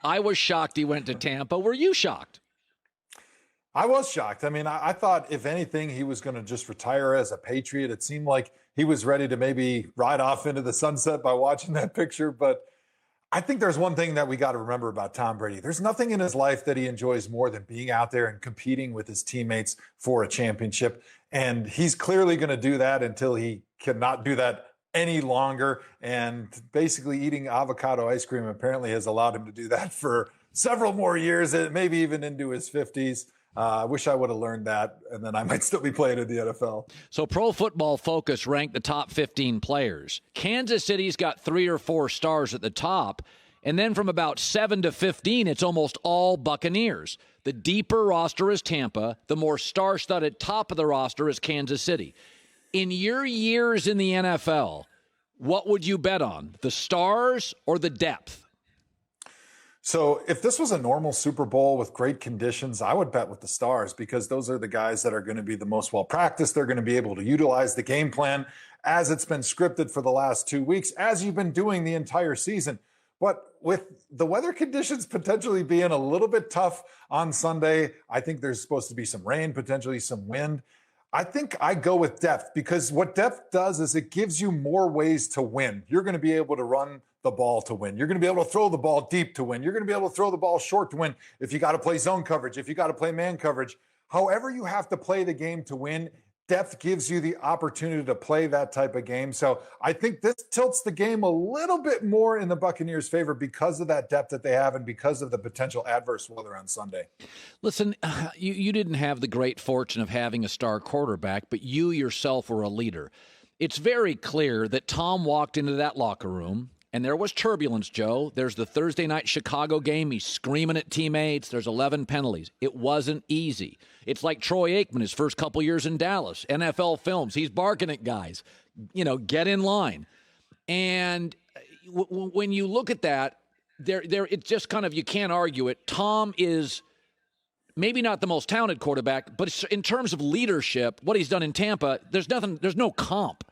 I was shocked he went to Tampa. Were you shocked? I was shocked. I mean, I thought if anything, he was going to just retire as a Patriot. It seemed like he was ready to maybe ride off into the sunset by watching that picture. But I think there's one thing that we got to remember about Tom Brady. There's nothing in his life that he enjoys more than being out there and competing with his teammates for a championship. And he's clearly going to do that until he cannot do that any longer. And basically eating avocado ice cream apparently has allowed him to do that for several more years, maybe even into his 50s. I wish I would have learned that, and then I might still be playing in the NFL. So Pro Football Focus ranked the top 15 players. Kansas City's got 3 or 4 stars at the top, and then from about 7 to 15, it's almost all Buccaneers. The deeper roster is Tampa. The more star-studded top of the roster is Kansas City. In your years in the NFL, what would you bet on, the stars or the depth? So if this was a normal Super Bowl with great conditions, I would bet with the stars because those are the guys that are going to be the most well-practiced. They're going to be able to utilize the game plan as it's been scripted for the last 2 weeks, as you've been doing the entire season. But with the weather conditions potentially being a little bit tough on Sunday, I think there's supposed to be some rain, potentially some wind. I think I go with depth because what depth does is it gives you more ways to win. You're going to be able to run the ball to win. You're going to be able to throw the ball deep to win. You're going to be able to throw the ball short to win if you got to play zone coverage, if you got to play man coverage. However you have to play the game to win, depth gives you the opportunity to play that type of game. So I think this tilts the game a little bit more in the Buccaneers' favor because of that depth that they have and because of the potential adverse weather on Sunday. Listen, you didn't have the great fortune of having a star quarterback, but you yourself were a leader. It's very clear that Tom walked into that locker room, and there was turbulence, Joe. There's the Thursday night Chicago game. He's screaming at teammates. There's 11 penalties. It wasn't easy. It's like Troy Aikman, his first couple years in Dallas. NFL films. He's barking at guys. Get in line. And when you look at that, it's just kind of, you can't argue it. Tom is maybe not the most talented quarterback, but in terms of leadership, what he's done in Tampa, there's no comp.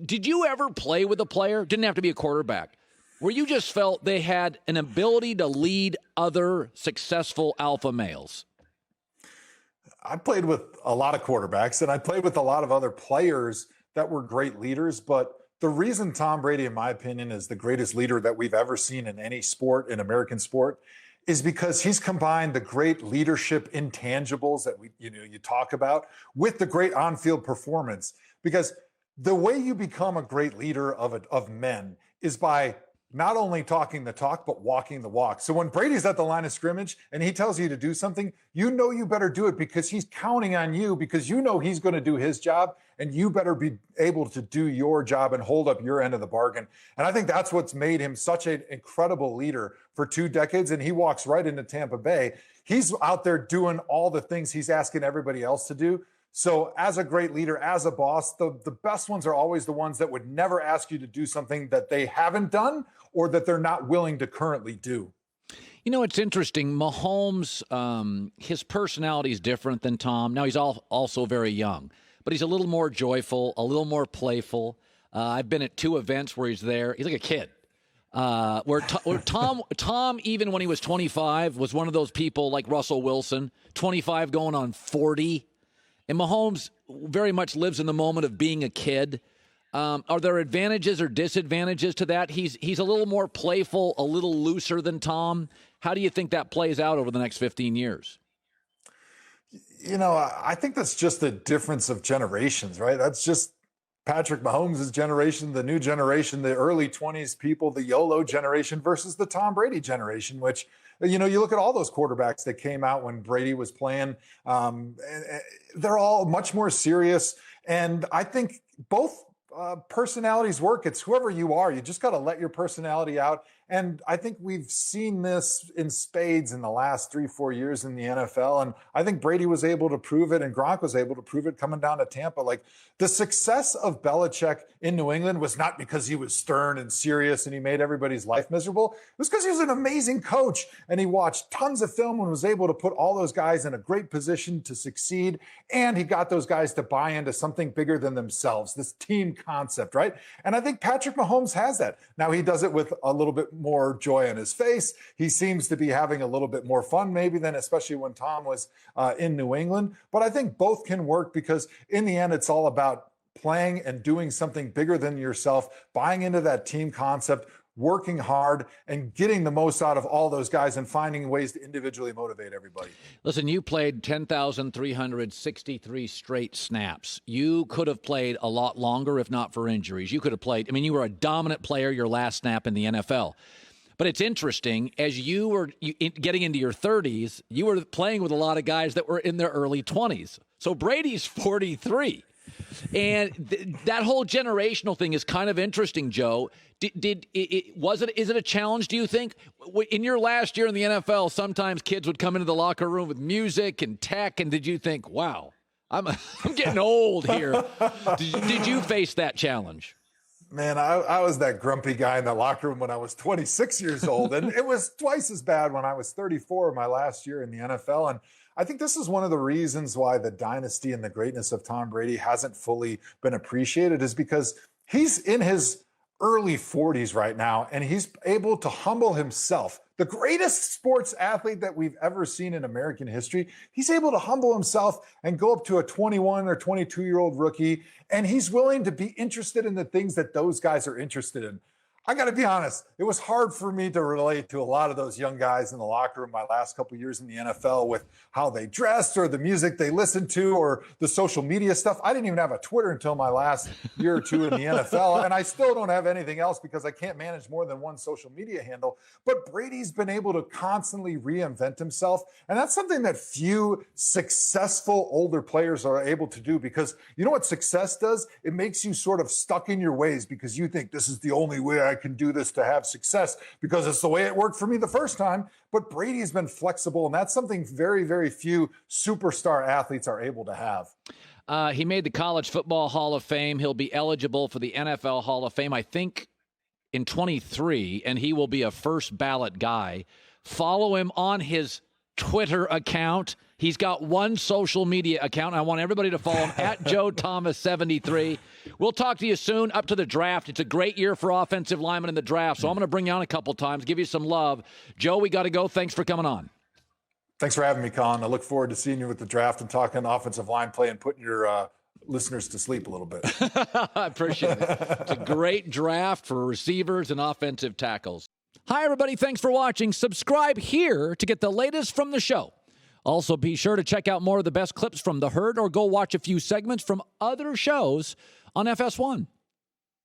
Did you ever play with a player? Didn't have to be a quarterback, where you just felt they had an ability to lead other successful alpha males? I played with a lot of quarterbacks, and I played with a lot of other players that were great leaders. But the reason Tom Brady, in my opinion, is the greatest leader that we've ever seen in any sport, in American sport, is because he's combined the great leadership intangibles that you talk about with the great on-field performance. Because the way you become a great leader of men is by not only talking the talk, but walking the walk. So when Brady's at the line of scrimmage and he tells you to do something, you better do it because he's counting on you, because he's going to do his job, and you better be able to do your job and hold up your end of the bargain. And I think that's what's made him such an incredible leader for 2 decades. And he walks right into Tampa Bay. He's out there doing all the things he's asking everybody else to do. So as a great leader, as a boss, the best ones are always the ones that would never ask you to do something that they haven't done or that they're not willing to currently do. It's interesting. Mahomes, his personality is different than Tom. Now, he's also very young, but he's a little more joyful, a little more playful. I've been at 2 events where he's there. He's like a kid. Where Tom, even when he was 25, was one of those people like Russell Wilson, 25 going on 40. And Mahomes very much lives in the moment of being a kid. Are there advantages or disadvantages to that? He's a little more playful, a little looser than Tom. How do you think that plays out over the next 15 years? I think that's just a difference of generations, right? That's just Patrick Mahomes' generation, the new generation, the early 20s people, the YOLO generation versus the Tom Brady generation, which, you look at all those quarterbacks that came out when Brady was playing. They're all much more serious. And I think both personalities work. It's whoever you are. You just got to let your personality out. And I think we've seen this in spades in the last 3-4 years in the NFL. And I think Brady was able to prove it, and Gronk was able to prove it coming down to Tampa. Like, the success of Belichick in New England was not because he was stern and serious and he made everybody's life miserable. It was because he was an amazing coach, and he watched tons of film and was able to put all those guys in a great position to succeed. And he got those guys to buy into something bigger than themselves, this team concept, right? And I think Patrick Mahomes has that. Now, he does it with a little bit more joy on his face. He seems to be having a little bit more fun maybe than especially when Tom was in New England. But I think both can work because in the end, it's all about playing and doing something bigger than yourself, buying into that team concept, working hard, and getting the most out of all those guys and finding ways to individually motivate everybody. Listen, you played 10,363 straight snaps. You could have played a lot longer if not for injuries. You could have played, you were a dominant player your last snap in the NFL. But it's interesting, as you were getting into your 30s, you were playing with a lot of guys that were in their early 20s. So Brady's 43. And that whole generational thing is kind of interesting, Joe. Is it a challenge, do you think? In your last year in the NFL, sometimes kids would come into the locker room with music and tech, and did you think, wow, I'm getting old here? Did you face that challenge? Man, I was that grumpy guy in the locker room when I was 26 years old, and it was twice as bad when I was 34 my last year in the NFL. And I think this is one of the reasons why the dynasty and the greatness of Tom Brady hasn't fully been appreciated, is because he's in his early 40s right now, and he's able to humble himself. The greatest sports athlete that we've ever seen in American history, he's able to humble himself and go up to a 21 or 22-year-old rookie, and he's willing to be interested in the things that those guys are interested in. I got to be honest, it was hard for me to relate to a lot of those young guys in the locker room my last couple of years in the NFL with how they dressed or the music they listened to or the social media stuff. I didn't even have a Twitter until my last year or two in the NFL, and I still don't have anything else because I can't manage more than one social media handle. But Brady's been able to constantly reinvent himself, and that's something that few successful older players are able to do, because you know what success does? It makes you sort of stuck in your ways because you think this is the only way I can do this to have success because it's the way it worked for me the first time. But Brady's been flexible, and that's something very, very few superstar athletes are able to have. He made the College Football Hall of Fame. He'll be eligible for the NFL Hall of Fame, I think, in 23, and he will be a first ballot guy. Follow him on his Twitter account. He's got one social media account. I want everybody to follow him at Joe Thomas73. We'll talk to you soon up to the draft. It's a great year for offensive linemen in the draft, so I'm going to bring you on a couple times, give you some love. Joe, we got to go. Thanks for coming on. Thanks for having me, Colin. I look forward to seeing you with the draft and talking offensive line play and putting your listeners to sleep a little bit. I appreciate it. It's a great draft for receivers and offensive tackles. Hi, everybody. Thanks for watching. Subscribe here to get the latest from the show. Also, be sure to check out more of the best clips from The Herd or go watch a few segments from other shows on FS1.